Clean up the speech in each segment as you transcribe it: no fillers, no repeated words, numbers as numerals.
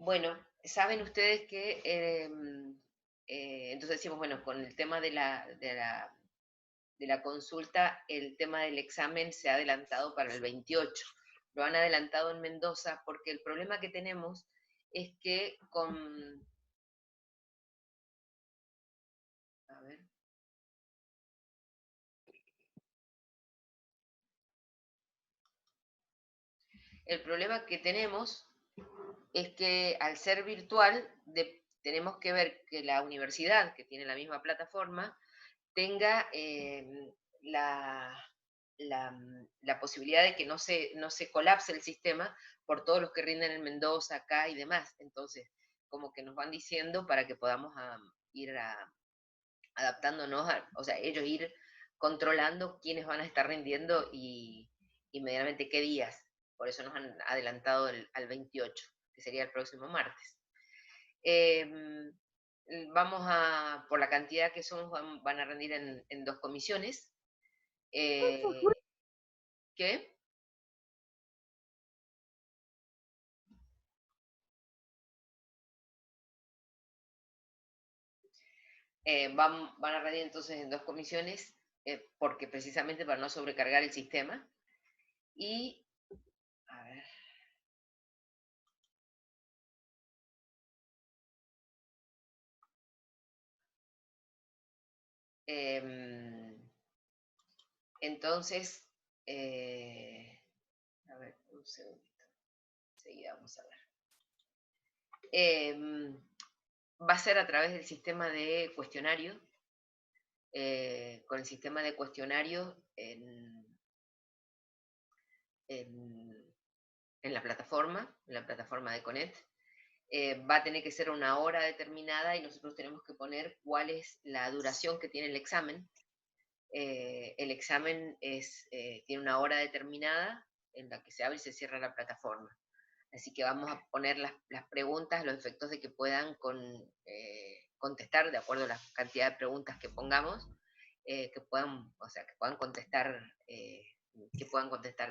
Bueno, saben ustedes que entonces decimos, bueno, con el tema de la consulta, el tema del examen se ha adelantado para el 28. Lo han adelantado en Mendoza porque el problema que tenemos es que a ver, el problema que tenemos es que al ser virtual tenemos que ver que la universidad, que tiene la misma plataforma, tenga la, la posibilidad de que no se colapse el sistema por todos los que rinden en Mendoza, acá y demás. Entonces, como que nos van diciendo para que podamos ir adaptándonos, o sea, ellos ir controlando quiénes van a estar rindiendo y medianamente qué días. Por eso nos han adelantado al 28, que sería el próximo martes. Eh, por la cantidad que somos, van a rendir en dos comisiones. ¿Qué? Van a rendir entonces en dos comisiones, porque precisamente para no sobrecargar el sistema. Y, a ver, entonces, a ver, un segundito, enseguida vamos a ver. Va a ser a través del sistema de cuestionario, con el sistema de cuestionario en, en la plataforma de Conet. Va a tener que ser una hora determinada y nosotros tenemos que poner cuál es la duración que tiene el examen. El examen tiene una hora determinada en la que se abre y se cierra la plataforma. Así que vamos a poner las preguntas, los efectos de que puedan contestar de acuerdo a la cantidad de preguntas que pongamos, que puedan contestar,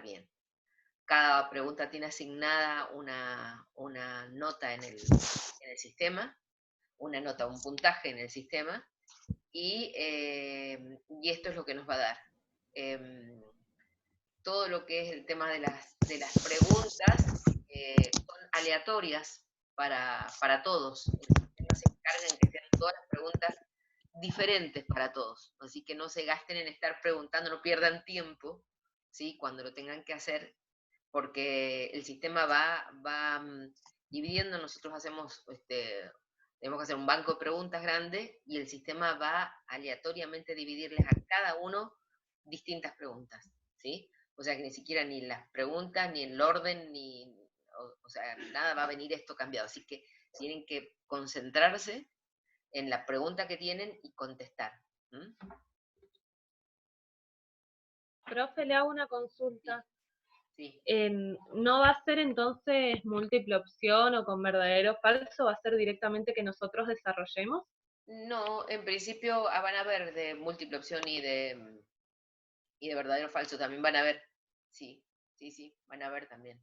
bien. Cada pregunta tiene asignada una nota en el sistema, un puntaje en el sistema, y esto es lo que nos va a dar. Todo lo que es el tema de las preguntas son aleatorias para todos. El sistema se encarga en que sean todas las preguntas diferentes para todos. Así que no se gasten en estar preguntando, no pierdan tiempo, ¿sí? Cuando lo tengan que hacer, porque el sistema va dividiendo, nosotros tenemos que hacer un banco de preguntas grande y el sistema va aleatoriamente dividirles a cada uno distintas preguntas, ¿sí? O sea que ni siquiera ni las preguntas, ni el orden, o sea, nada va a venir esto cambiado. Así que tienen que concentrarse en la pregunta que tienen y contestar. ¿Mm? Profe, le hago una consulta. Sí. ¿No va a ser entonces múltiple opción o con verdadero o falso? ¿Va a ser directamente que nosotros desarrollemos? No, en principio van a haber de múltiple opción y de verdadero o falso también van a haber. Sí, sí, sí, van a haber también.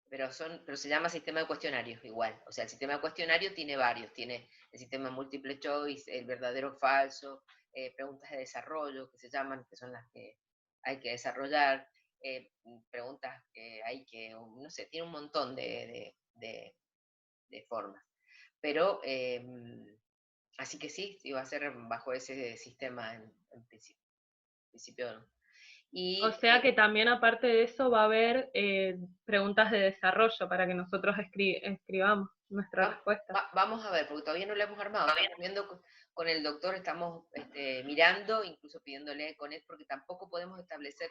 Pero se llama sistema de cuestionarios igual. O sea, el sistema de cuestionarios tiene varios. Tiene el sistema múltiple choice, el verdadero o falso, preguntas de desarrollo que se llaman, que son las que hay que desarrollar, preguntas que hay que, no sé, tiene un montón de formas. Pero, así que sí, va a ser bajo ese sistema en principio. No. O Y sea que también aparte de eso va a haber preguntas de desarrollo para que nosotros escribamos nuestra respuesta. vamos a ver, porque todavía no lo hemos armado. Estamos viendo con el doctor, estamos mirando, incluso pidiéndole con él, porque tampoco podemos establecer.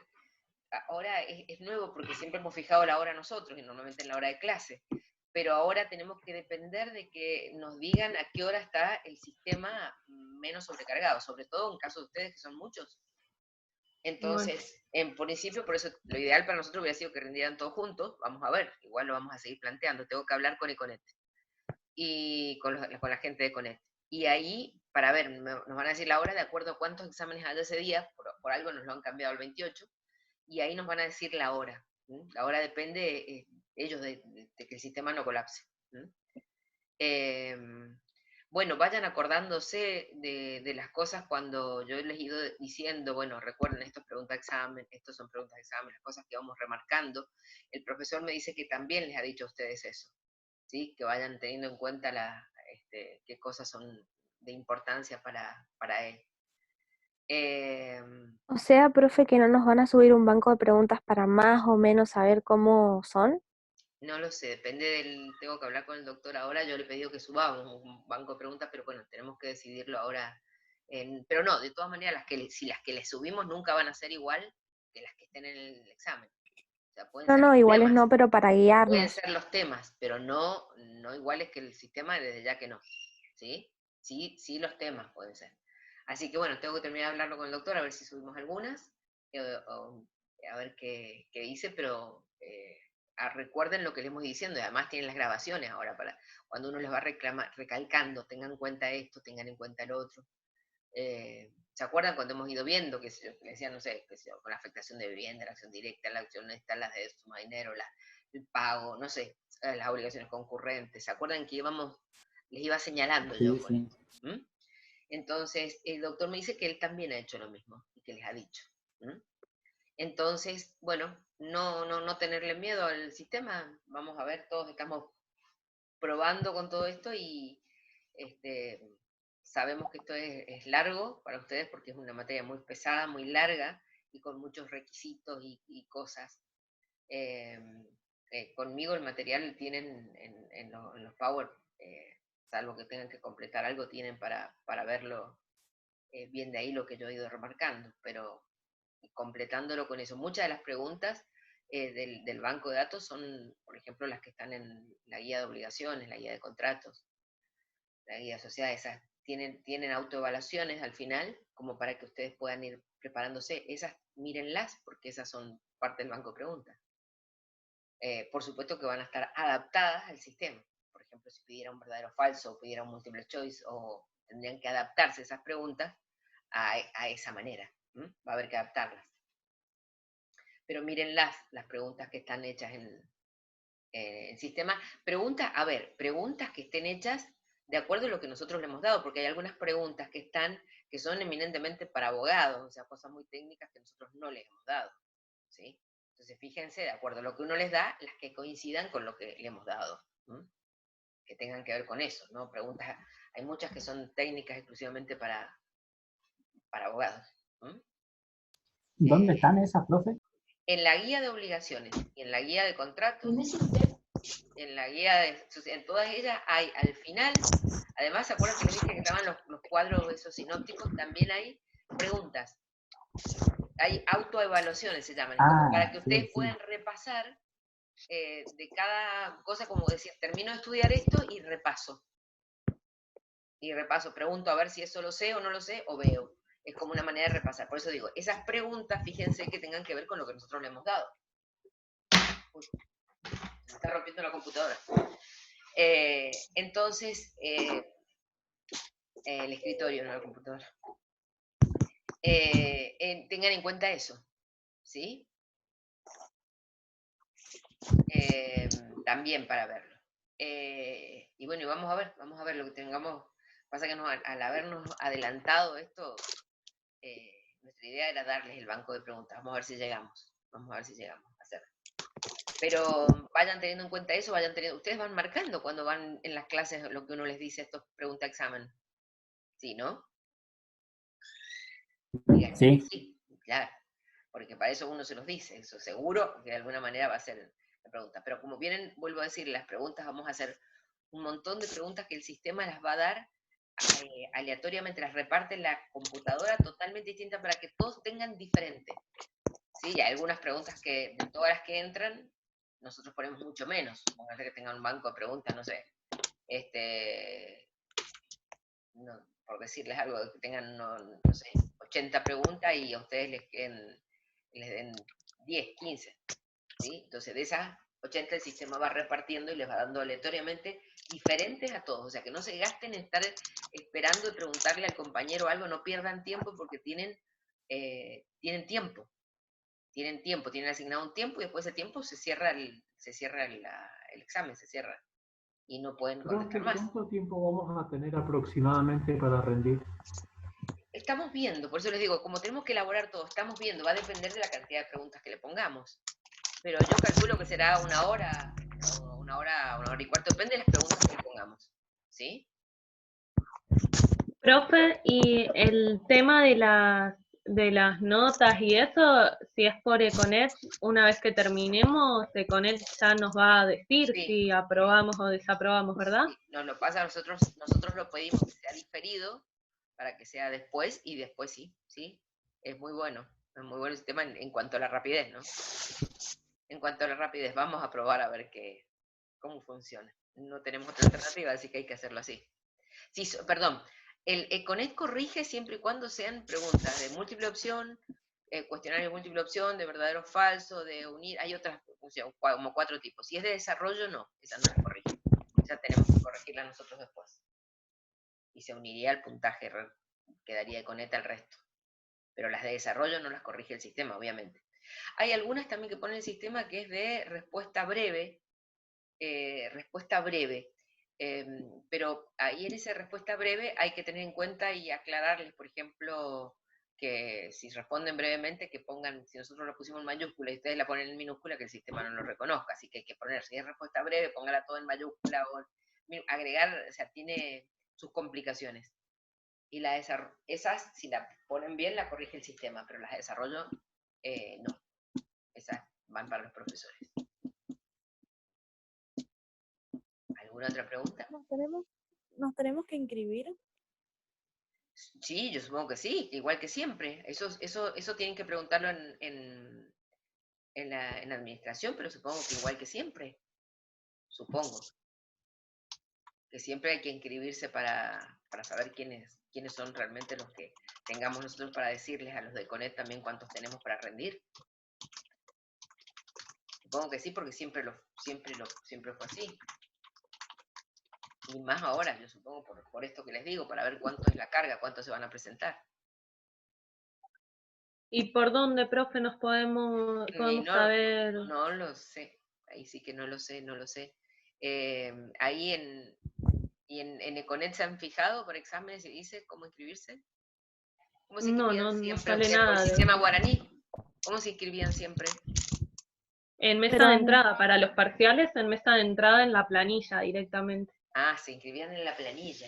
Ahora es nuevo porque siempre hemos fijado la hora nosotros y normalmente en la hora de clase. Pero ahora tenemos que depender de que nos digan a qué hora está el sistema menos sobrecargado, sobre todo en caso de ustedes que son muchos. Bueno, Entonces, en principio, por eso lo ideal para nosotros hubiera sido que rindieran todos juntos. Vamos a ver, igual lo vamos a seguir planteando. Tengo que hablar con Econet y con la gente de Conet. Y ahí, para ver, nos van a decir la hora de acuerdo a cuántos exámenes haya ese día, por algo nos lo han cambiado al 28, y ahí nos van a decir la hora. ¿Sí? La hora depende ellos de que el sistema no colapse. ¿Sí? Bueno, vayan acordándose de las cosas cuando yo les he ido diciendo, bueno, recuerden, esto es pregunta de examen, estos son preguntas de examen, las cosas que vamos remarcando. El profesor me dice que también les ha dicho a ustedes eso, ¿sí? Que vayan teniendo en cuenta qué cosas son de importancia para él. O sea, profe, que no nos van a subir un banco de preguntas para más o menos saber cómo son. No lo sé, depende tengo que hablar con el doctor ahora, yo le he pedido que subamos un banco de preguntas, pero bueno, tenemos que decidirlo ahora. Pero no, de todas maneras, si las que le subimos nunca van a ser igual que las que estén en el examen. O sea, pueden No, ser no, los iguales temas, no, pero para pueden guiarnos. ser los temas, pero no iguales que el sistema, desde ya que no. ¿Sí? Sí, sí los temas pueden ser. Así que bueno, tengo que terminar de hablarlo con el doctor, a ver si subimos algunas, o a ver qué dice, pero recuerden lo que les hemos diciendo, y además tienen las grabaciones ahora para cuando uno les va recalcando, tengan en cuenta esto, tengan en cuenta el otro. ¿Se acuerdan cuando hemos ido viendo que se decían, no sé, con la afectación de vivienda, la acción directa, la acción esta, las de suma de dinero, el pago, no sé, las obligaciones concurrentes? ¿Se acuerdan que les iba señalando yo Sí, con sí. esto? ¿Mm? Entonces, el doctor me dice que él también ha hecho lo mismo y que les ha dicho. ¿Mm? Entonces, bueno, no tenerle miedo al sistema. Vamos a ver, todos estamos probando con todo esto y este, sabemos que esto es largo para ustedes porque es una materia muy pesada, muy larga y con muchos requisitos y cosas. Eh, Conmigo el material tienen en los Power, salvo que tengan que completar algo, tienen para verlo bien de ahí lo que yo he ido remarcando, pero completándolo con eso. Muchas de las preguntas del banco de datos son, por ejemplo, las que están en la guía de obligaciones, la guía de contratos, la guía de sociedades. Esas tienen autoevaluaciones al final, como para que ustedes puedan ir preparándose. Esas mírenlas, porque esas son parte del banco de preguntas. Por supuesto que van a estar adaptadas al sistema. Por ejemplo, si pidiera un verdadero o falso, o pidiera un múltiple choice, o tendrían que adaptarse esas preguntas a esa manera. Va a haber que adaptarlas. Pero miren las preguntas que están hechas en el sistema. Preguntas que estén hechas de acuerdo a lo que nosotros le hemos dado, porque hay algunas preguntas que son eminentemente para abogados, o sea, cosas muy técnicas que nosotros no les hemos dado, ¿sí? Entonces, fíjense, de acuerdo a lo que uno les da, las que coincidan con lo que le hemos dado, que tengan que ver con eso, ¿no? Preguntas, hay muchas que son técnicas exclusivamente para abogados. ¿Dónde están esas, profe? En la guía de obligaciones y en la guía de contratos, en la guía en todas ellas hay al final, además, ¿se acuerdan que les dije que estaban los cuadros esos sinópticos? También hay preguntas, hay autoevaluaciones se llaman, como para que Sí, ustedes sí. puedan repasar de cada cosa, como decir, termino de estudiar esto y repaso. Y repaso, pregunto a ver si eso lo sé o no lo sé, o veo. Es como una manera de repasar. Por eso digo, esas preguntas, fíjense que tengan que ver con lo que nosotros le hemos dado. Uy, se está rompiendo la computadora. Entonces, el escritorio, no la computadora. Tengan en cuenta eso, ¿sí? También para verlo. Y bueno, y vamos a ver lo que tengamos. Pasa que al habernos adelantado esto, nuestra idea era darles el banco de preguntas. Vamos a ver si llegamos. Vamos a ver si llegamos a hacerlo. Pero vayan teniendo en cuenta eso, ustedes van marcando cuando van en las clases lo que uno les dice, esto es pregunta-examen. ¿Sí, no? Digan, Sí. sí, claro. Porque para eso uno se los dice, eso seguro que de alguna manera va a ser la pregunta. Pero como vienen, vuelvo a decir, las preguntas, vamos a hacer un montón de preguntas que el sistema las va a dar aleatoriamente, las reparte la computadora totalmente distinta para que todos tengan diferente. Sí, y hay algunas preguntas que de todas las que entran, nosotros ponemos mucho menos. Pónganse que tengan un banco de preguntas, no sé, por decirles algo, que tengan, no sé, 80 preguntas y a ustedes les den 10, 15. ¿Sí? Entonces, de esas 80 el sistema va repartiendo y les va dando aleatoriamente diferentes a todos. O sea, que no se gasten en estar esperando y preguntarle al compañero algo, no pierdan tiempo porque tienen tiempo. Tienen asignado un tiempo y después de ese tiempo se cierra el examen, se cierra. y no pueden Profe, contestar más. ¿cuánto tiempo vamos a tener aproximadamente para rendir? Estamos viendo, por eso les digo, como tenemos que elaborar todo, estamos viendo, va a depender de la cantidad de preguntas que le pongamos. Pero yo calculo que será una hora y cuarto, depende de las preguntas que le pongamos. ¿Sí? Profe, y el tema de las notas y eso, si es por Econet, una vez que terminemos, Econet ya nos va a decir Sí. si aprobamos o desaprobamos, ¿verdad? Sí, nos lo pasa a nosotros lo pedimos que sea diferido para que sea después y después sí, ¿sí? Es muy bueno el sistema en cuanto a la rapidez, ¿no? En cuanto a la rapidez, vamos a probar a ver cómo funciona. No tenemos otra alternativa, así que hay que hacerlo así. Sí, perdón, el Econet corrige siempre y cuando sean preguntas de múltiple opción, cuestionario de múltiple opción, de verdadero o falso, de unir, hay otras funciones, como 4 tipos. Si es de desarrollo, no, esa no la corrige. Esa tenemos que corregirla nosotros después. Y se uniría al puntaje, quedaría Econet al resto. Pero las de desarrollo no las corrige el sistema, obviamente. Hay algunas también que pone el sistema que es de respuesta breve, pero ahí en esa respuesta breve hay que tener en cuenta y aclararles, por ejemplo, que si responden brevemente, que pongan, si nosotros lo pusimos en mayúscula y ustedes la ponen en minúscula, que el sistema no lo reconozca, así que hay que poner, si es respuesta breve, póngala todo en mayúscula, o agregar, o sea, tiene sus complicaciones. Y esas, si la ponen bien, la corrige el sistema, pero las de desarrollo, no. Esas van para los profesores. ¿Alguna otra pregunta? ¿Nos tenemos que inscribir? Sí, yo supongo que sí, igual que siempre. Eso tienen que preguntarlo en la administración, pero supongo que igual que siempre. Supongo. Que siempre hay que inscribirse para saber quiénes son realmente los que tengamos nosotros para decirles a los de Conet también cuántos tenemos para rendir. Supongo que sí, porque siempre fue así. Y más ahora, yo supongo, por esto que les digo, para ver cuánto es la carga, cuántos se van a presentar. ¿Y por dónde, profe, nos podemos saber? No lo sé, ahí sí que no lo sé. Ahí en Econet se han fijado por exámenes y dice cómo inscribirse. ¿Cómo se inscribían No siempre sale nada por el de sistema eso. guaraní? ¿Cómo se inscribían siempre? En mesa Pero de entrada, para los parciales, en mesa de entrada en la planilla directamente. Ah, se inscribían en la planilla.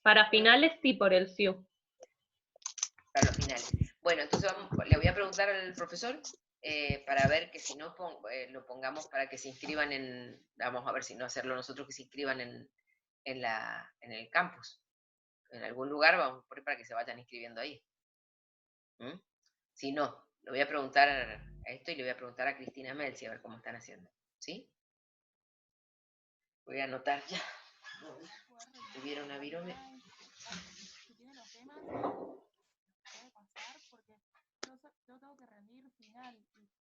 Para finales sí, por el SIU. Para los finales. Bueno, entonces le voy a preguntar al profesor para ver que si no lo pongamos para que se inscriban vamos a ver si no hacerlo nosotros, que se inscriban en el campus. En algún lugar vamos a poner para que se vayan inscribiendo ahí. ¿Mm? Si no, le voy a preguntar a esto y le voy a preguntar a Cristina Melzi a ver cómo están haciendo. ¿Sí? Voy a anotar ya. ¿Tuvieron una virome? Si tiene los temas, puede pasar, porque yo tengo que rendir final y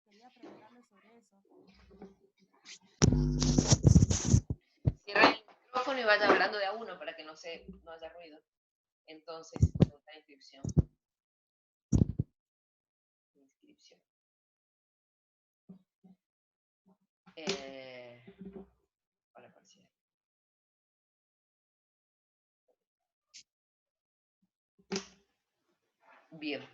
quería preguntarle sobre eso. Cierra el micrófono y vaya hablando de a uno para que no haya ruido. Entonces, preguntar inscripción. Para parcial. Bien.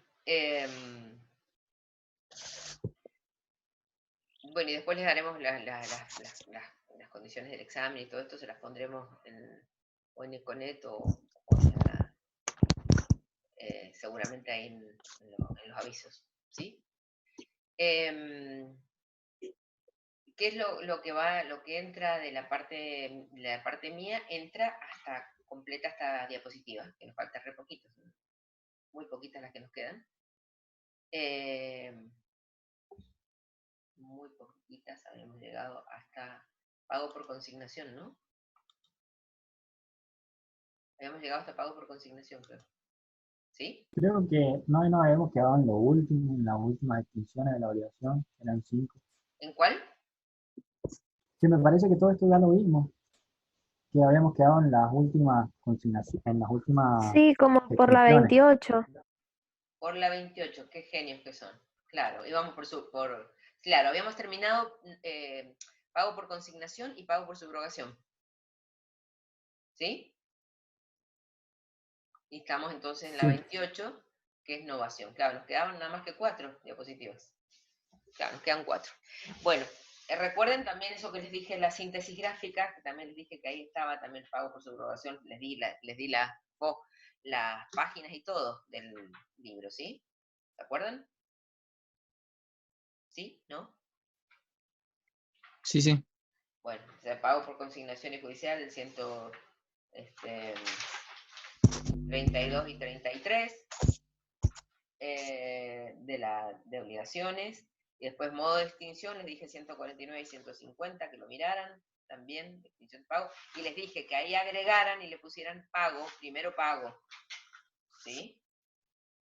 Bueno, y después les daremos las condiciones del examen y todo esto, se las pondremos o en Econet o seguramente ahí en los avisos. ¿Sí? ¿Qué es lo que entra de la parte mía? Entra completa hasta diapositiva, que nos falta re poquitos, ¿no? Muy poquitas las que nos quedan. Muy poquitas, habíamos llegado hasta pago por consignación, ¿no? Habíamos llegado hasta pago por consignación, creo. ¿Sí? Creo que no nos habíamos quedado en lo último, en las últimas extinciones de la obligación, eran 5. ¿En cuál? Que me parece que todo esto ya lo vimos, que habíamos quedado en las últimas consignaciones, en las últimas sí, como por la extinciones. 28. Por la 28, qué genios que son. Claro, íbamos claro, habíamos terminado pago por consignación y pago por subrogación. ¿Sí? Y estamos entonces en la Sí. 28, que es novación. Claro, nos quedaban nada más que 4 diapositivas. Claro, nos quedan 4. Bueno, recuerden también eso que les dije en la síntesis gráfica, que también les dije que ahí estaba también el pago por subrogación, les di las páginas y todo del libro, ¿sí? ¿Se acuerdan? ¿Sí? ¿No? Sí, sí. Bueno, o sea, pago por consignación y judicial, el 32 y 33 de obligaciones. Y después modo de extinción, les dije 149 y 150, que lo miraran también, extinción de pago. Y les dije que ahí agregaran y le pusieran pago, primero pago. ¿Sí?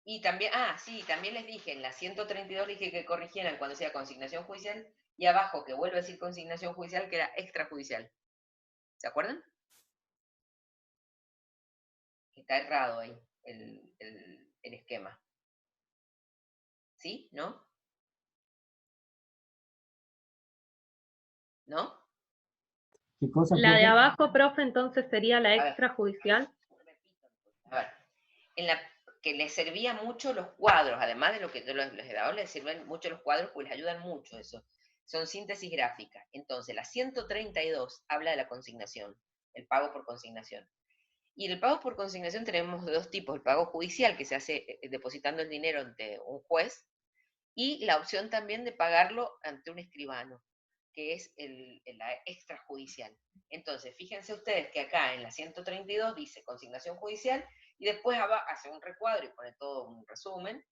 Y también, sí, también les dije, en la 132 les dije que corrigieran cuando sea consignación judicial, y abajo, que vuelve a decir consignación judicial, que era extrajudicial. ¿Se acuerdan? Está errado ahí el esquema. ¿Sí? ¿No? ¿No? ¿Qué cosa, La de profe? abajo, profe, entonces sería la A ver. extrajudicial. A ver, que les servía mucho los cuadros, además de lo que los legisladores les sirven mucho los cuadros, pues les ayudan mucho eso. Son síntesis gráficas. Entonces, la 132 habla de la consignación, el pago por consignación. Y el pago por consignación tenemos de dos tipos, el pago judicial, que se hace depositando el dinero ante un juez, y la opción también de pagarlo ante un escribano, que es la extrajudicial. Entonces, fíjense ustedes que acá en la 132 dice consignación judicial, y después hace un recuadro y pone todo un resumen,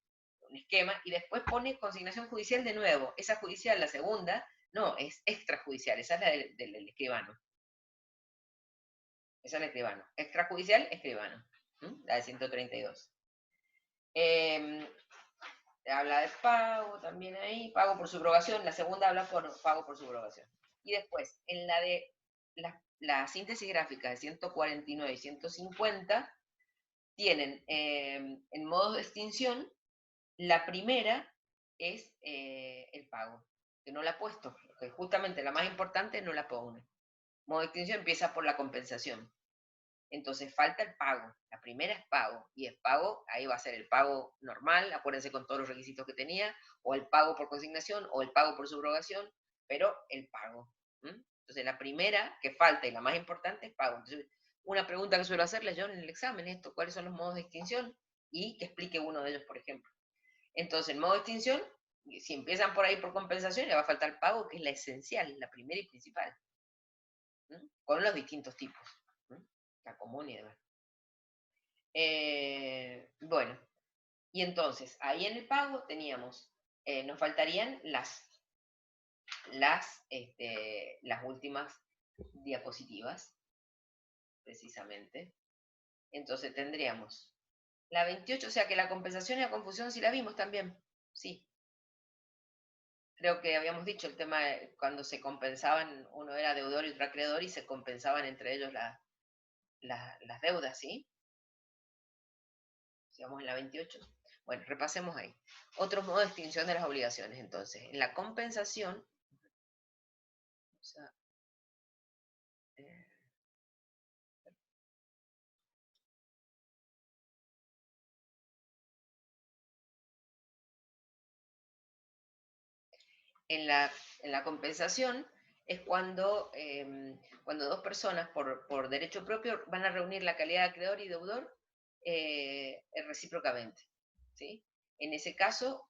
un esquema, y después pone consignación judicial de nuevo. Esa judicial, la segunda, no, es extrajudicial, esa es la del escribano. Esa es el escribano. Extrajudicial, escribano. La de 132. Habla de pago también ahí, pago por subrogación, la segunda habla por pago por subrogación. Y después, en la de la síntesis gráfica de 149 y 150, tienen en modo de extinción, la primera es el pago, que no la he puesto, porque justamente la más importante no la pone. Modo de extinción empieza por la compensación. Entonces falta el pago. La primera es pago. Y es pago, ahí va a ser el pago normal, acuérdense con todos los requisitos que tenía, o el pago por consignación, o el pago por subrogación, pero el pago. Entonces la primera que falta y la más importante es pago. Entonces, una pregunta que suelo hacerles yo en el examen es esto, ¿cuáles son los modos de extinción? Y que explique uno de ellos, por ejemplo. Entonces, el modo de extinción, si empiezan por ahí por compensación, le va a faltar el pago, que es la esencial, la primera y principal. Con los distintos tipos. La común y demás. Bueno, y entonces, ahí en el pago teníamos, nos faltarían las últimas diapositivas, precisamente. Entonces tendríamos la 28, o sea que la compensación y la confusión sí la vimos también, sí. Creo que habíamos dicho el tema de cuando se compensaban, uno era deudor y otro acreedor, y se compensaban entre ellos las deudas, ¿sí? Sigamos en la 28. Bueno, repasemos ahí. Otro modo de extinción de las obligaciones, entonces. En la compensación, o sea, en la compensación es cuando dos personas por derecho propio van a reunir la calidad de acreedor y deudor recíprocamente, ¿sí? En ese caso,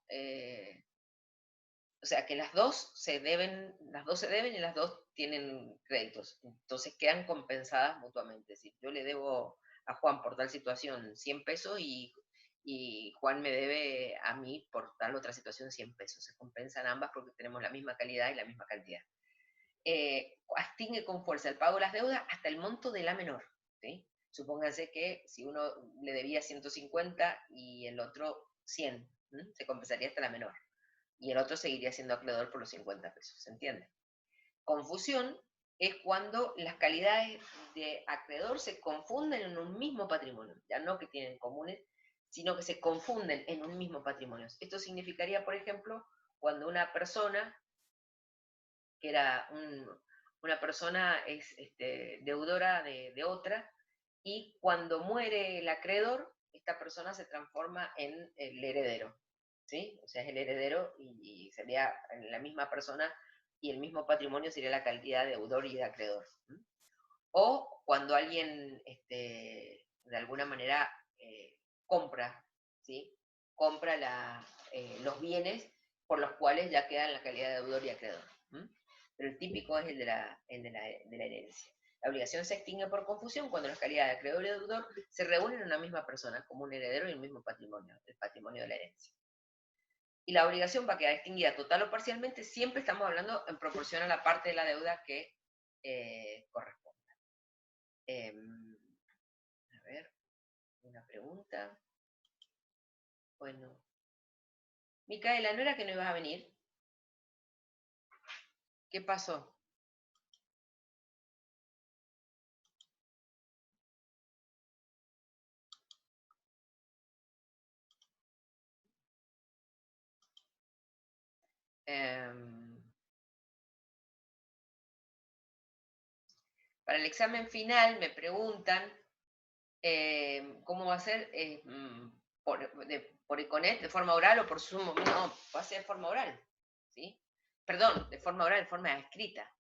o sea que las dos se deben y las dos tienen créditos, entonces quedan compensadas mutuamente. Es decir, yo le debo a Juan por tal situación 100 pesos y Juan me debe a mí por tal otra situación 100 pesos. Se compensan ambas porque tenemos la misma calidad y la misma cantidad. Extingue con fuerza el pago de las deudas hasta el monto de la menor, ¿sí? Supónganse que si uno le debía 150 y el otro 100, se compensaría hasta la menor. Y el otro seguiría siendo acreedor por los 50 pesos, ¿se entiende? Confusión es cuando las calidades de acreedor se confunden en un mismo patrimonio, ya no que tienen comunes, sino que se confunden en un mismo patrimonio. Esto significaría, por ejemplo, cuando una persona que era una persona es deudora de otra, y cuando muere el acreedor, esta persona se transforma en el heredero, ¿sí? O sea, es el heredero y sería la misma persona y el mismo patrimonio sería la calidad de deudor y de acreedor. O cuando alguien, de alguna manera, compra, ¿sí? Compra los bienes por los cuales ya queda en la calidad de deudor y acreedor. Pero el típico es el de la herencia. La obligación se extingue por confusión cuando las calidades de acreedor y deudor se reúnen en una misma persona, como un heredero y el mismo patrimonio, el patrimonio de la herencia. Y la obligación va a quedar extinguida total o parcialmente, siempre estamos hablando en proporción a la parte de la deuda que corresponde. A ver, una pregunta. Bueno. Micaela, ¿no era que no ibas a venir? ¿Qué pasó? Para el examen final me preguntan cómo va a ser por Econet, de forma oral o por Zoom. No, va a ser de forma oral, ¿sí? Perdón, de forma oral, de forma escrita.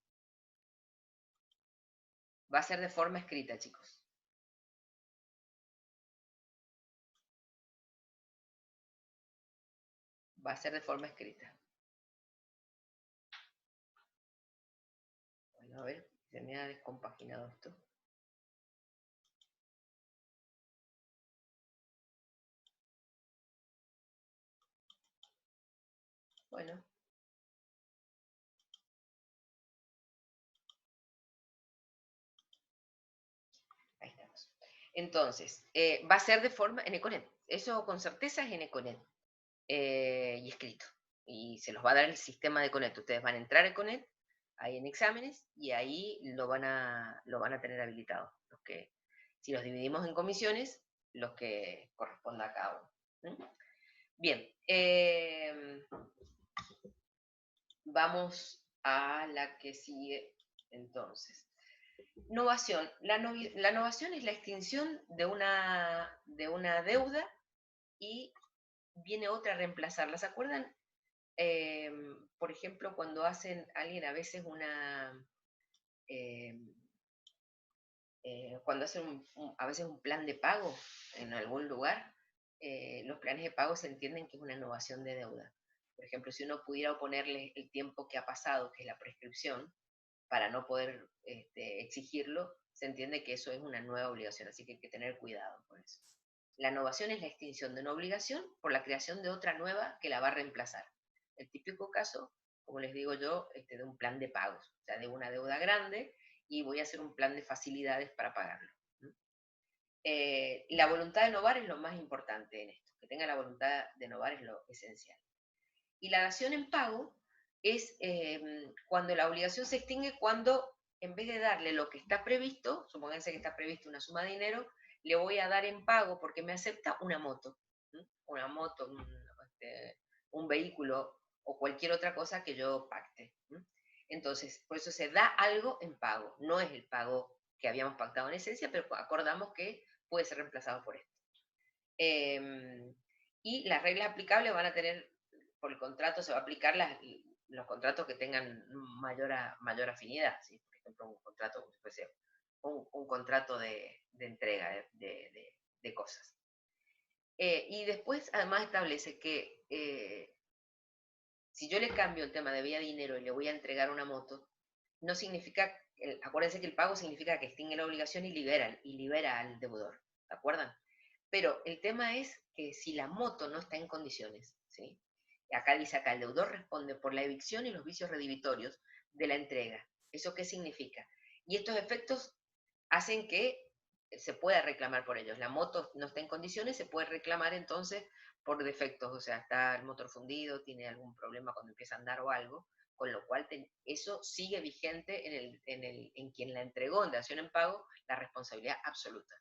Va a ser de forma escrita, chicos. Va a ser de forma escrita. Bueno, a ver, se me ha descompaginado esto. Bueno. Ahí estamos. Entonces, va a ser de forma en Econet. Eso con certeza es en Econet. Y escrito. Y se los va a dar el sistema de Econet. Ustedes van a entrar a Econet, ahí en exámenes, y ahí lo van a tener habilitado. Si los dividimos en comisiones, los que corresponda a cada uno. Bien. Vamos a la que sigue entonces. Novación. La novación es la extinción de una deuda y viene otra a reemplazarla. ¿Se acuerdan? Por ejemplo, cuando hacen alguien a veces cuando hacen a veces un plan de pago en algún lugar, los planes de pago se entienden que es una novación de deuda. Por ejemplo, si uno pudiera oponerle el tiempo que ha pasado, que es la prescripción, para no poder exigirlo, se entiende que eso es una nueva obligación, así que hay que tener cuidado con eso. La novación es la extinción de una obligación por la creación de otra nueva que la va a reemplazar. El típico caso, como les digo yo, de un plan de pagos, o sea, de una deuda grande y voy a hacer un plan de facilidades para pagarlo. La voluntad de novar es lo más importante en esto, que tenga la voluntad de novar es lo esencial. Y la dación en pago es cuando la obligación se extingue, cuando en vez de darle lo que está previsto, supónganse que está previsto una suma de dinero, le voy a dar en pago porque me acepta una moto. Una moto, un vehículo o cualquier otra cosa que yo pacte. Entonces, por eso se da algo en pago. No es el pago que habíamos pactado en esencia, pero acordamos que puede ser reemplazado por esto. Y las reglas aplicables van a tener, por el contrato se va a aplicar los contratos que tengan mayor afinidad, ¿sí? Por ejemplo, un contrato, un contrato de entrega de cosas. Y después, además, establece que si yo le cambio el tema de vía dinero y le voy a entregar una moto, no significa, acuérdense que el pago significa que extingue la obligación y libera al deudor, ¿de acuerdo? Pero el tema es que si la moto no está en condiciones, ¿sí? Acá dice el deudor responde por la evicción y los vicios redivitorios de la entrega. ¿Eso qué significa? Y estos efectos hacen que se pueda reclamar por ellos. La moto no está en condiciones, se puede reclamar entonces por defectos, o sea, está el motor fundido, tiene algún problema cuando empieza a andar o algo, con lo cual eso sigue vigente en quien la entregó en dación en pago la responsabilidad absoluta.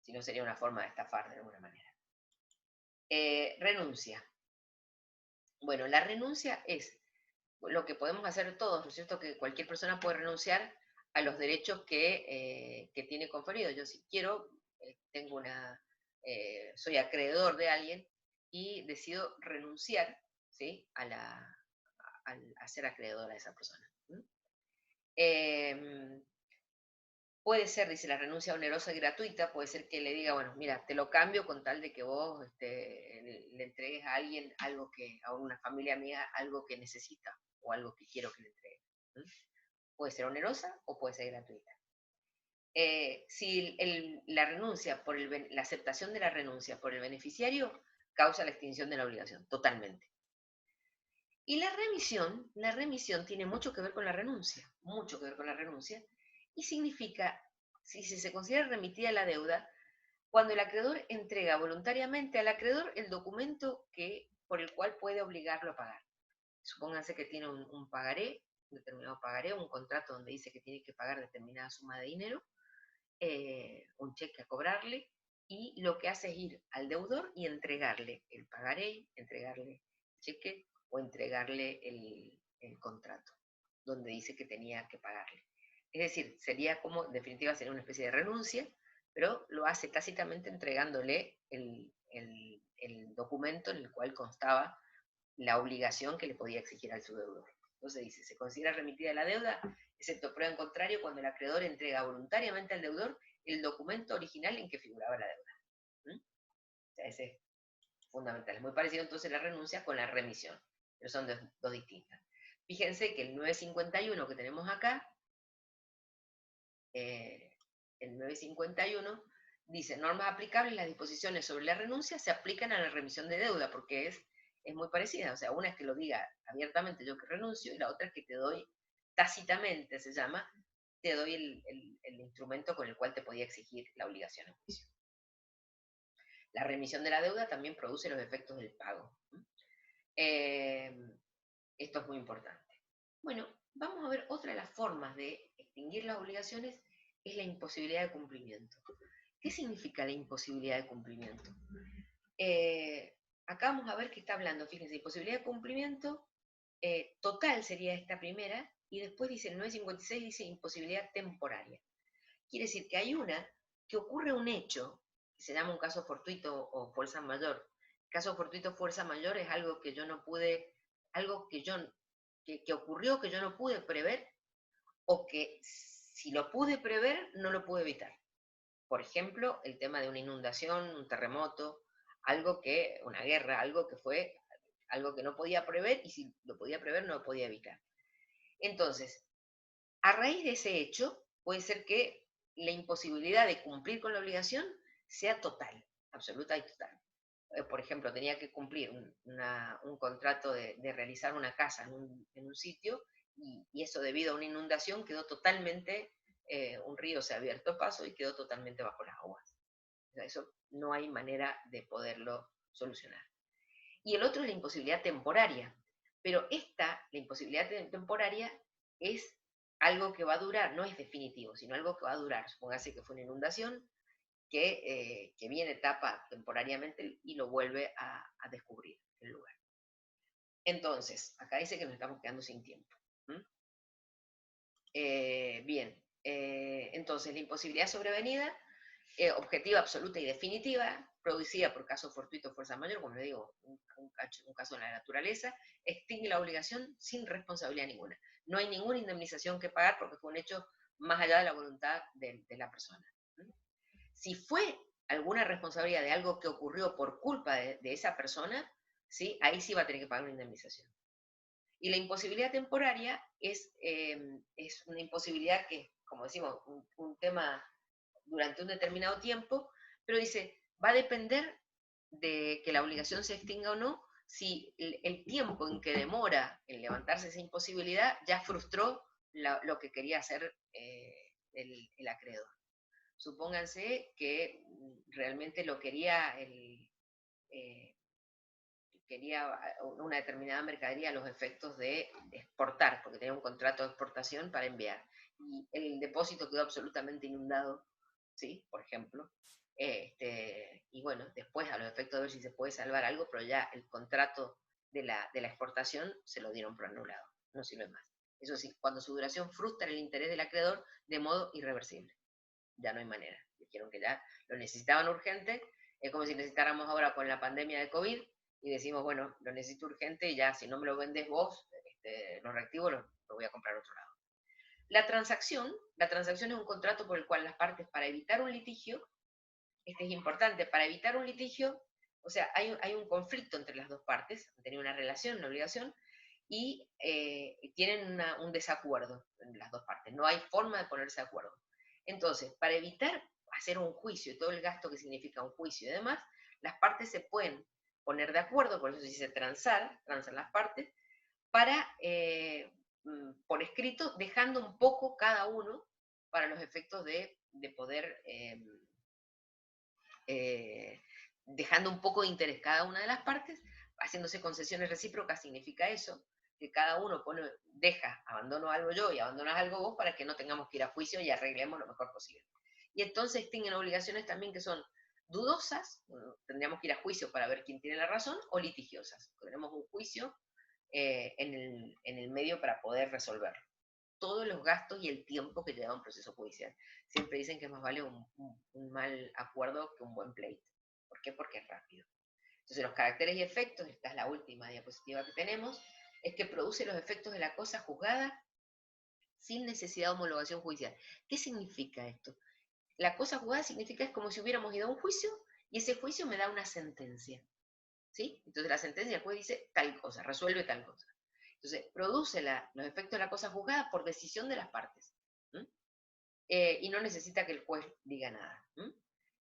Si no, sería una forma de estafar de alguna manera. Renuncia. Bueno, la renuncia es lo que podemos hacer todos, ¿no es cierto? Que cualquier persona puede renunciar a los derechos que tiene conferido. Yo si quiero, soy acreedor de alguien y decido renunciar, ¿sí? a ser acreedor a esa persona. Puede ser, dice, la renuncia onerosa y gratuita, puede ser que le diga, bueno, mira, te lo cambio con tal de que vos le entregues a alguien algo a una familia amiga, algo que necesita o algo que quiero que le entregue. Puede ser onerosa o puede ser gratuita. Si la renuncia, la aceptación de la renuncia por el beneficiario causa la extinción de la obligación, totalmente. Y la remisión tiene mucho que ver con la renuncia, y significa, si se considera remitida la deuda, cuando el acreedor entrega voluntariamente al acreedor el documento por el cual puede obligarlo a pagar. Supónganse que tiene un pagaré, un determinado pagaré, un contrato donde dice que tiene que pagar determinada suma de dinero, un cheque a cobrarle, y lo que hace es ir al deudor y entregarle el pagaré, entregarle el cheque o entregarle el contrato, donde dice que tenía que pagarle. Es decir, sería como, en definitiva, sería una especie de renuncia, pero lo hace tácitamente entregándole el documento en el cual constaba la obligación que le podía exigir al su deudor. Entonces dice, se considera remitida la deuda, excepto prueba en contrario, cuando el acreedor entrega voluntariamente al deudor el documento original en que figuraba la deuda. O sea, ese es fundamental. Es muy parecido entonces la renuncia con la remisión, pero son dos distintas. Fíjense que el 951 que tenemos acá, el 951 dice, normas aplicables, las disposiciones sobre la renuncia se aplican a la remisión de deuda, porque es muy parecida. O sea, una es que lo diga abiertamente yo que renuncio, y la otra es que te doy, tácitamente se llama, te doy el instrumento con el cual te podía exigir la obligación en juicio. La remisión de la deuda también produce los efectos del pago. Esto es muy importante. Bueno, vamos a ver otra de las formas de extinguir las obligaciones, es la imposibilidad de cumplimiento. ¿Qué significa la imposibilidad de cumplimiento? Acá vamos a ver que está hablando, fíjense, imposibilidad de cumplimiento total sería esta primera, y después dice el 956, dice imposibilidad temporaria. Quiere decir que hay una que ocurre un hecho, que se llama un caso fortuito o fuerza mayor. Caso fortuito o fuerza mayor es algo que yo no pude, algo que ocurrió que yo no pude prever, o que si lo pude prever, no lo pude evitar. Por ejemplo, el tema de una inundación, un terremoto, una guerra, algo que no podía prever, y si lo podía prever, no lo podía evitar. Entonces, a raíz de ese hecho, puede ser que la imposibilidad de cumplir con la obligación sea total, absoluta y total. Por ejemplo, tenía que cumplir un contrato de realizar una casa en un sitio, y eso debido a una inundación quedó totalmente, un río se ha abierto paso y quedó totalmente bajo las aguas. O sea, eso no hay manera de poderlo solucionar. Y el otro es la imposibilidad temporaria. Pero la imposibilidad temporaria es algo que va a durar, no es definitivo, sino algo que va a durar. Supóngase que fue una inundación que viene, tapa temporariamente y lo vuelve a descubrir el lugar. Entonces, acá dice que nos estamos quedando sin tiempo. Bien, entonces la imposibilidad sobrevenida, objetiva, absoluta y definitiva, producida por caso fortuito o fuerza mayor, como le digo, un caso de la naturaleza, extingue la obligación sin responsabilidad ninguna. No hay ninguna indemnización que pagar porque fue un hecho más allá de la voluntad de la persona. Si fue alguna responsabilidad de algo que ocurrió por culpa de esa persona, ¿sí? Ahí sí va a tener que pagar una indemnización. Y la imposibilidad temporaria es una imposibilidad que, como decimos, un tema durante un determinado tiempo, pero dice, va a depender de que la obligación se extinga o no, si el tiempo en que demora en levantarse esa imposibilidad ya frustró lo que quería hacer el acreedor. Supónganse que realmente lo quería una determinada mercadería a los efectos de exportar, porque tenía un contrato de exportación para enviar, y el depósito quedó absolutamente inundado, ¿sí? Por ejemplo, y bueno, después a los efectos de ver si se puede salvar algo, pero ya el contrato de la exportación se lo dieron por anulado. no sirve más. Eso sí, cuando su duración frustra el interés del acreedor de modo irreversible. Ya no hay manera. Dijeron que ya lo necesitaban urgente, es como si necesitáramos ahora con la pandemia de COVID, y decimos, bueno, lo necesito urgente y ya, si no me lo vendes vos, lo reactivo, lo voy a comprar a otro lado. La transacción es un contrato por el cual las partes, para evitar un litigio, este es importante, para evitar un litigio, o sea, hay un conflicto entre las dos partes, han tenido una relación, una obligación, y tienen un desacuerdo en las dos partes, no hay forma de ponerse de acuerdo. Entonces, para evitar hacer un juicio y todo el gasto que significa un juicio y demás, las partes se pueden poner de acuerdo, por eso se dice transan las partes, para, por escrito, dejando un poco cada uno para los efectos de poder, dejando un poco de interés cada una de las partes, haciéndose concesiones recíprocas significa eso, que cada uno abandono algo yo y abandonas algo vos para que no tengamos que ir a juicio y arreglemos lo mejor posible. Y entonces tienen obligaciones también que son dudosas, tendríamos que ir a juicio para ver quién tiene la razón, o litigiosas. Tenemos un juicio en el medio para poder resolver todos los gastos y el tiempo que lleva un proceso judicial. Siempre dicen que más vale un mal acuerdo que un buen pleito. ¿Por qué? Porque es rápido. Entonces, los caracteres y efectos, esta es la última diapositiva que tenemos, es que produce los efectos de la cosa juzgada sin necesidad de homologación judicial. ¿Qué significa esto? La cosa juzgada significa es como si hubiéramos ido a un juicio y ese juicio me da una sentencia. ¿Sí? Entonces la sentencia, el juez dice tal cosa, resuelve tal cosa. Entonces, produce los efectos de la cosa juzgada por decisión de las partes. Y no necesita que el juez diga nada.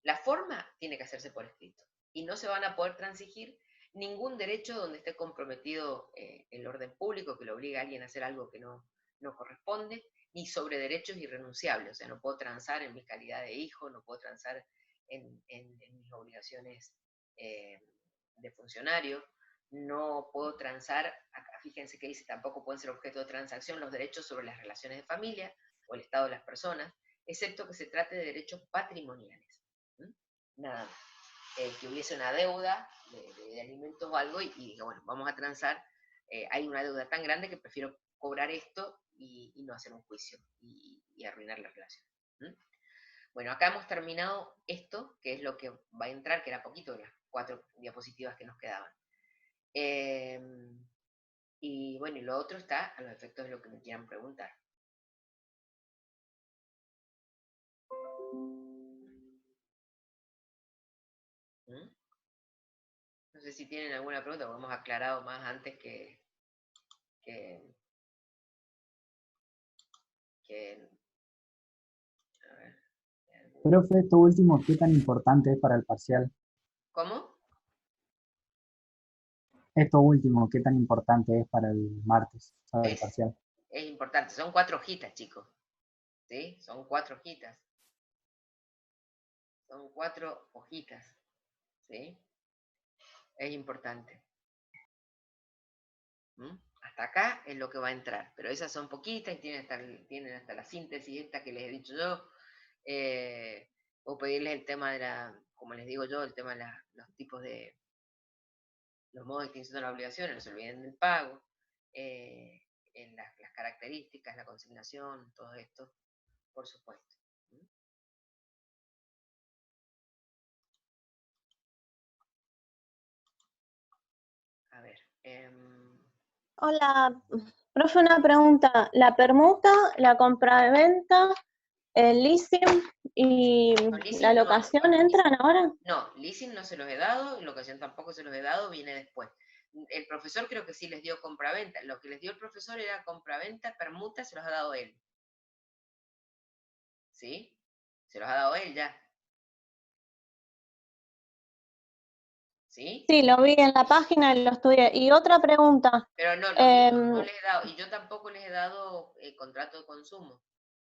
La forma tiene que hacerse por escrito. Y no se van a poder transigir ningún derecho donde esté comprometido el orden público, que le obliga a alguien a hacer algo que no corresponde, ni sobre derechos irrenunciables. O sea, no puedo transar en mi calidad de hijo, no puedo transar en mis obligaciones de funcionario, no puedo transar, acá fíjense que dice, tampoco pueden ser objeto de transacción los derechos sobre las relaciones de familia o el estado de las personas, excepto que se trate de derechos patrimoniales. Nada más. Que hubiese una deuda de alimentos o algo y diga, bueno, vamos a transar, hay una deuda tan grande que prefiero cobrar esto y no hacer un juicio y arruinar la relación. Bueno, acá hemos terminado esto, que es lo que va a entrar, que era poquito de las 4 diapositivas que nos quedaban. Y bueno, y lo otro está a los efectos de lo que me quieran preguntar. No sé si tienen alguna pregunta, porque hemos aclarado más antes que a ver. Profe, esto último, ¿qué tan importante es para el parcial? ¿Cómo? Esto último, ¿qué tan importante es para el martes, sobre el parcial? Es importante, son 4 hojitas, chicos. ¿Sí? Son 4 hojitas. Son 4 hojitas. ¿Sí? Es importante. Hasta acá es lo que va a entrar, pero esas son poquitas y tienen hasta la síntesis esta que les he dicho yo, o pedirles el tema de como les digo yo, el tema de los tipos de, los modos de extinción de las obligaciones, no se olviden del pago, en las características, la consignación, todo esto, por supuesto. A ver. Hola, profe, una pregunta. ¿La permuta, la compra-venta, el leasing y leasing la no, locación entran ahora? No, leasing no se los he dado, locación tampoco se los he dado, viene después. El profesor creo que sí les dio compra-venta. Lo que les dio el profesor era compra-venta, permuta, se los ha dado él. ¿Sí? Se los ha dado él ya. ¿Sí? Sí, lo vi en la página y lo estudié. Y otra pregunta. Pero no, no les he dado, y yo tampoco les he dado contrato de consumo.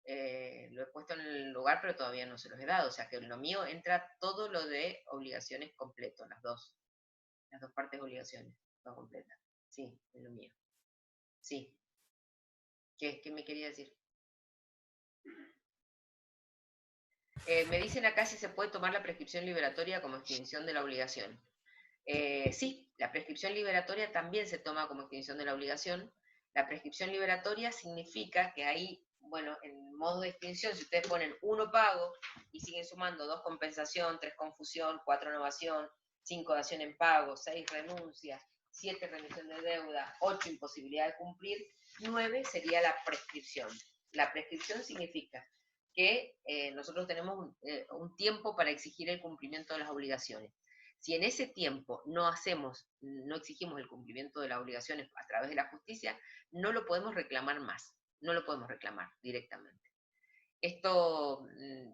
Lo he puesto en el lugar, pero todavía no se los he dado. O sea que en lo mío entra todo lo de obligaciones completo, las dos partes de obligaciones, todo completas. Sí, en lo mío. Sí. ¿Qué me quería decir? Me dicen acá si se puede tomar la prescripción liberatoria como extinción de la obligación. Sí, la prescripción liberatoria también se toma como extinción de la obligación, La prescripción liberatoria significa que ahí, bueno, en modo de extinción, si ustedes ponen 1 pago y siguen sumando 2 compensación, 3 confusión, 4 novación, 5 dación en pago, 6 renuncia, 7 remisión de deuda, 8 imposibilidad de cumplir, 9 sería la prescripción. La prescripción significa que nosotros tenemos un tiempo para exigir el cumplimiento de las obligaciones. Si en ese tiempo no exigimos el cumplimiento de las obligaciones a través de la justicia, no lo podemos reclamar más, no lo podemos reclamar directamente. Esto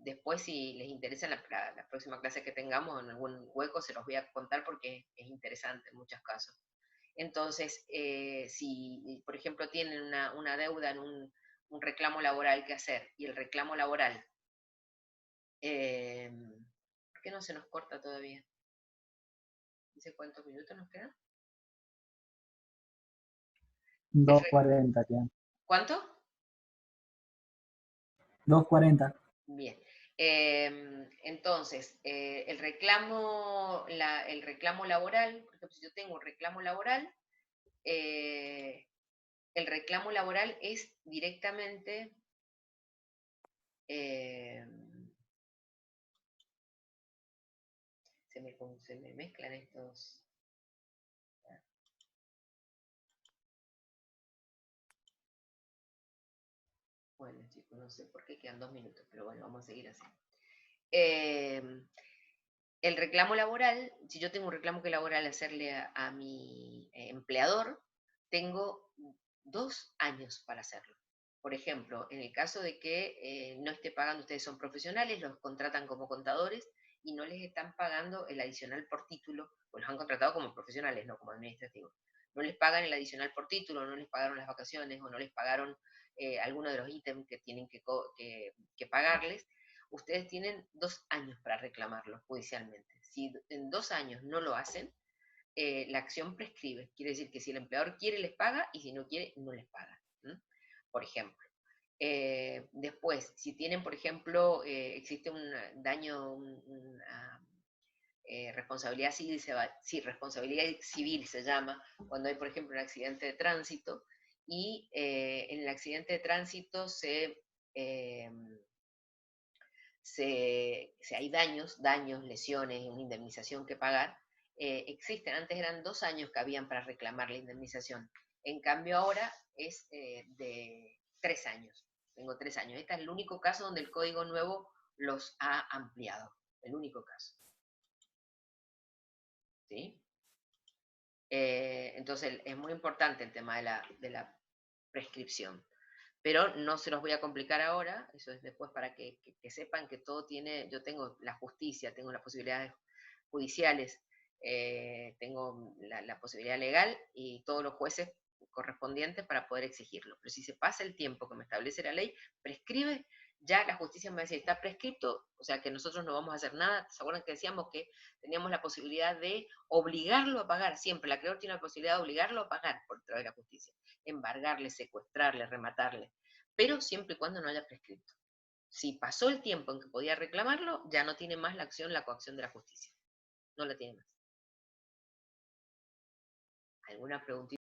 después, si les interesa, en la próxima clase que tengamos, en algún hueco, se los voy a contar porque es interesante en muchos casos. Entonces, si por ejemplo tienen una deuda en un reclamo laboral que hacer, y el reclamo laboral, ¿por qué no se nos corta todavía? ¿Dice cuántos minutos nos quedan? 2:40 quedan. ¿Cuánto? 2:40. Bien. Entonces, el reclamo laboral, por ejemplo, si yo tengo un reclamo laboral, el reclamo laboral es directamente se me mezclan estos. Bueno, chicos, no sé por qué quedan 2 minutos, pero bueno, vamos a seguir así. El reclamo laboral, si yo tengo un reclamo laboral hacerle a mi empleador, tengo 2 años para hacerlo. Por ejemplo, en el caso de que no esté pagando, ustedes son profesionales, los contratan como contadores y no les están pagando el adicional por título, pues los han contratado como profesionales, no como administrativos. No les pagan el adicional por título, no les pagaron las vacaciones o no les pagaron alguno de los ítems que tienen que pagarles. Ustedes tienen 2 años para reclamarlo judicialmente. Si en 2 años no lo hacen, la acción prescribe. Quiere decir que si el empleador quiere, les paga, y si no quiere, no les paga. Por ejemplo. Después, si tienen, por ejemplo, existe un daño, una responsabilidad civil, responsabilidad civil se llama, cuando hay, por ejemplo, un accidente de tránsito, y en el accidente de tránsito si hay daños, lesiones, una indemnización que pagar, existen. Antes eran 2 años que habían para reclamar la indemnización. En cambio ahora es de 3 años. Tengo 3 años. Este es el único caso donde el Código Nuevo los ha ampliado. El único caso. ¿Sí? Entonces es muy importante el tema de la prescripción. Pero no se los voy a complicar ahora, eso es después para que sepan que todo tiene, yo tengo la justicia, tengo las posibilidades judiciales, tengo la posibilidad legal y todos los jueces correspondientes para poder exigirlo. Pero si se pasa el tiempo que me establece la ley, prescribe, ya la justicia me va a decir, está prescripto, o sea que nosotros no vamos a hacer nada. ¿Se acuerdan que decíamos que teníamos la posibilidad de obligarlo a pagar? Siempre, el acreedor tiene la posibilidad de obligarlo a pagar por través de la justicia. Embargarle, secuestrarle, rematarle, pero siempre y cuando no haya prescripto. Si pasó el tiempo en que podía reclamarlo, ya no tiene más la coacción de la justicia. No la tiene más. ¿Alguna preguntita?